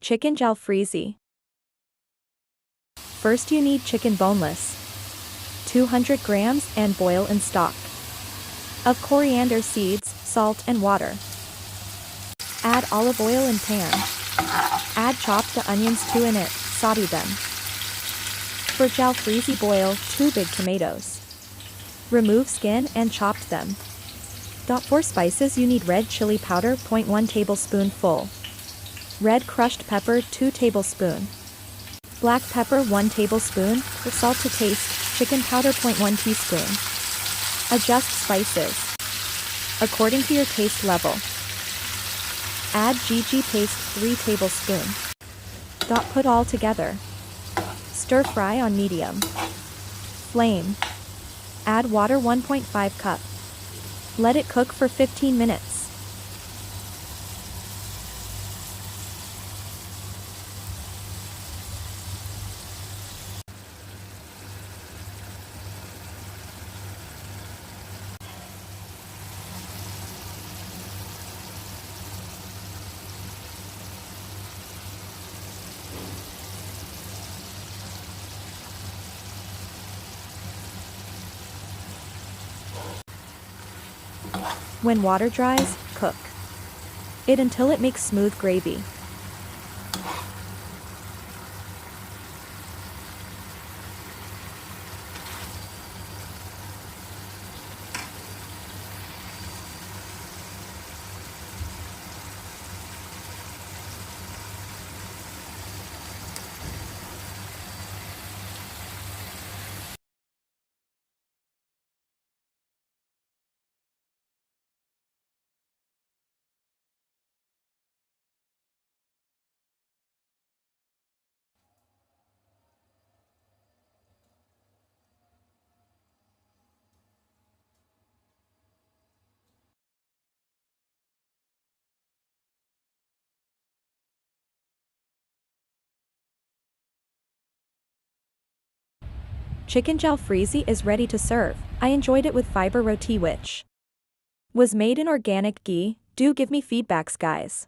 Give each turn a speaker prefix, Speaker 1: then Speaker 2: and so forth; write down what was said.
Speaker 1: Chicken jalfrezi. First you need chicken boneless, 200 grams, and boil in stock of coriander seeds, salt and water. Add olive oil in pan. Add chopped the onions to in it, saute them. For jalfrezi boil 2 big tomatoes. Remove skin and chopped them. For spices you need red chili powder 0.1 tablespoonful. Red crushed pepper 2 tablespoon. Black pepper 1 tablespoon, salt to taste, chicken powder 0.1 teaspoon. Adjust spices according to your taste level. Add GG paste 3 tablespoon. Put all together. Stir fry on medium flame. Add water 1.5 cup. Let it cook for 15 minutes. When water dries, cook it until it makes smooth gravy. Chicken jalfrezi is ready to serve. I enjoyed it with fiber roti which was made in organic ghee. Do give me feedbacks guys.